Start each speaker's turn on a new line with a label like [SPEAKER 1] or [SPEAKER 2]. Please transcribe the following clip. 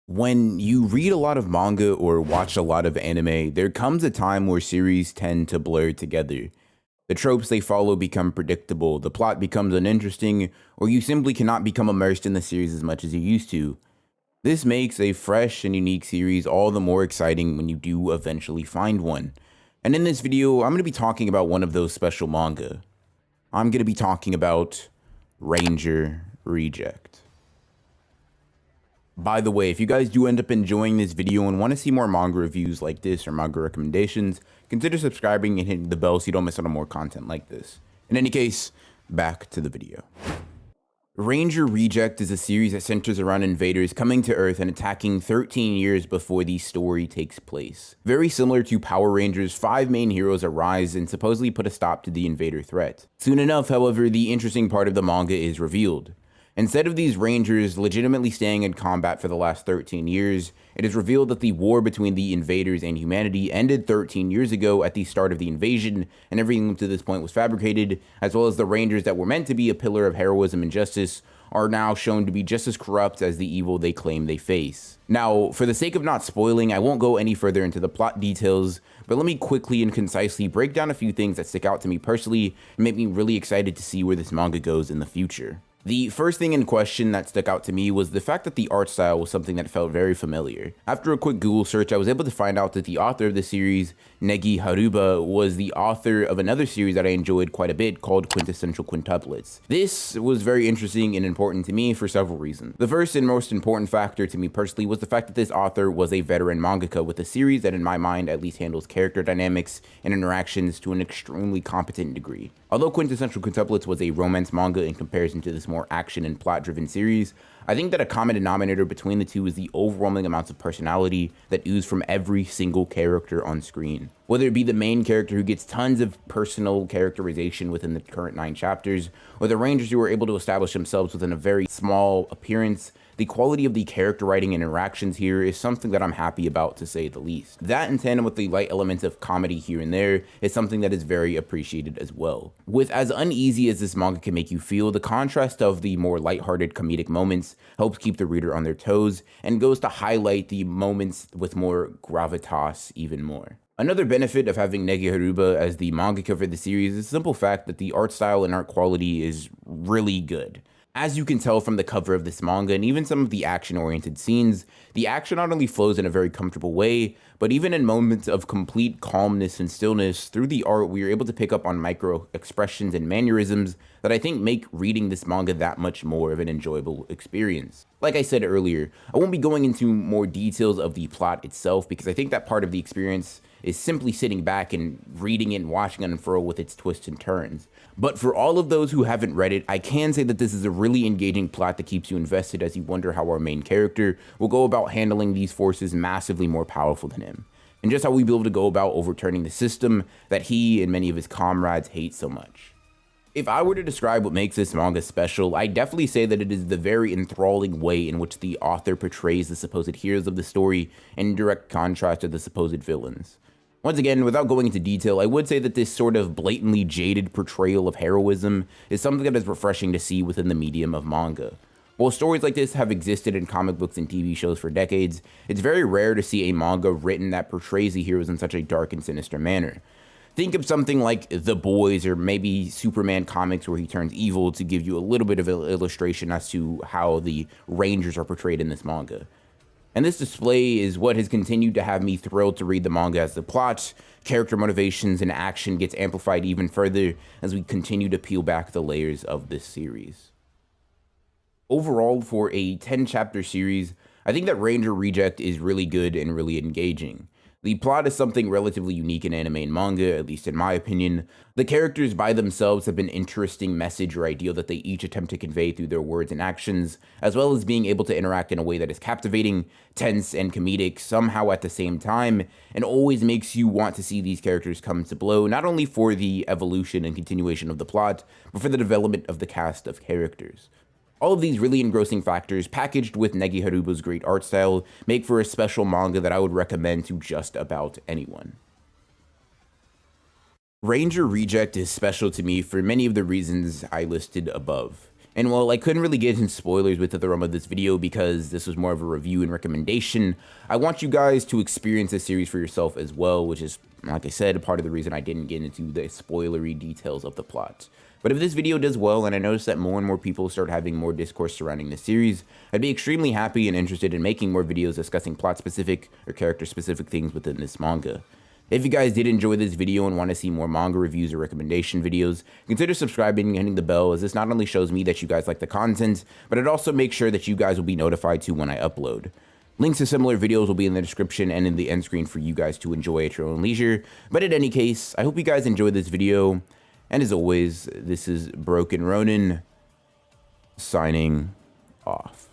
[SPEAKER 1] When you read a lot of manga or watch a lot of anime, there comes a time where series tend to blur together. The tropes they follow become predictable, the plot becomes uninteresting, or you simply cannot become immersed in the series as much as you used to. This makes a fresh and unique series all the more exciting when you do eventually find one. And in this video, I'm going to be talking about one of those special manga. I'm going to be talking about Ranger Reject. By the way, if you guys do end up enjoying this video and want to see more manga reviews like this or manga recommendations, consider subscribing and hitting the bell so you don't miss out on more content like this. In any case, back to the video. Ranger Reject is a series that centers around invaders coming to Earth and attacking 13 years before the story takes place. Very similar to Power Rangers, 5 main heroes arise and supposedly put a stop to the invader threat. Soon enough, however, the interesting part of the manga is revealed. Instead of these Rangers legitimately staying in combat for the last 13 years, it is revealed that the war between the invaders and humanity ended 13 years ago at the start of the invasion, and everything up to this point was fabricated, as well as the Rangers that were meant to be a pillar of heroism and justice are now shown to be just as corrupt as the evil they claim they face. Now, for the sake of not spoiling, I won't go any further into the plot details, but let me quickly and concisely break down a few things that stick out to me personally and make me really excited to see where this manga goes in the future. The first thing in question that stuck out to me was the fact that the art style was something that felt very familiar. After a quick Google search, I was able to find out that the author of the series, Negi Haruba, was the author of another series that I enjoyed quite a bit called Quintessential Quintuplets. This was very interesting and important to me for several reasons. The first and most important factor to me personally was the fact that this author was a veteran mangaka with a series that in my mind at least handles character dynamics and interactions to an extremely competent degree. Although Quintessential Quintuplets was a romance manga in comparison to this more action and plot-driven series, I think that a common denominator between the two is the overwhelming amounts of personality that ooze from every single character on screen. Whether it be the main character who gets tons of personal characterization within the current 9 chapters, or the Rangers who are able to establish themselves within a very small appearance, the quality of the character writing and interactions here is something that I'm happy about, to say the least. That in tandem with the light elements of comedy here and there is something that is very appreciated as well. With as uneasy as this manga can make you feel, the contrast of the more lighthearted comedic moments helps keep the reader on their toes and goes to highlight the moments with more gravitas even more. Another benefit of having Negi Haruba as the mangaka for the series is the simple fact that the art style and art quality is really good. As you can tell from the cover of this manga and even some of the action-oriented scenes, the action not only flows in a very comfortable way, but even in moments of complete calmness and stillness, through the art we are able to pick up on micro expressions and mannerisms that I think make reading this manga that much more of an enjoyable experience. Like I said earlier, I won't be going into more details of the plot itself because I think that part of the experience is simply sitting back and reading it and watching it unfurl with its twists and turns. But for all of those who haven't read it, I can say that this is a really engaging plot that keeps you invested as you wonder how our main character will go about handling these forces massively more powerful than him, and just how we'll be able to go about overturning the system that he and many of his comrades hate so much. If I were to describe what makes this manga special, I'd definitely say that it is the very enthralling way in which the author portrays the supposed heroes of the story in direct contrast to the supposed villains. Once again, without going into detail, I would say that this sort of blatantly jaded portrayal of heroism is something that is refreshing to see within the medium of manga. While stories like this have existed in comic books and TV shows for decades, it's very rare to see a manga written that portrays the heroes in such a dark and sinister manner. Think of something like The Boys or maybe Superman comics where he turns evil to give you a little bit of an illustration as to how the Rangers are portrayed in this manga. And this display is what has continued to have me thrilled to read the manga as the plot, character motivations, and action gets amplified even further as we continue to peel back the layers of this series. Overall, for a 10-chapter series, I think that Ranger Reject is really good and really engaging. The plot is something relatively unique in anime and manga, at least in my opinion. The characters by themselves have an interesting message or ideal that they each attempt to convey through their words and actions, as well as being able to interact in a way that is captivating, tense, and comedic somehow at the same time, and always makes you want to see these characters come to blow, not only for the evolution and continuation of the plot, but for the development of the cast of characters. All of these really engrossing factors, packaged with Negi Haruba's great art style, make for a special manga that I would recommend to just about anyone. Ranger Reject is special to me for many of the reasons I listed above. And while I couldn't really get into spoilers with the realm of this video because this was more of a review and recommendation, I want you guys to experience this series for yourself as well, which is, like I said, part of the reason I didn't get into the spoilery details of the plot. But if this video does well, and I notice that more and more people start having more discourse surrounding the series, I'd be extremely happy and interested in making more videos discussing plot-specific or character-specific things within this manga. If you guys did enjoy this video and want to see more manga reviews or recommendation videos, consider subscribing and hitting the bell, as this not only shows me that you guys like the content, but it also makes sure that you guys will be notified too when I upload. Links to similar videos will be in the description and in the end screen for you guys to enjoy at your own leisure. But in any case, I hope you guys enjoyed this video, and as always, this is Broken Ronin, signing off.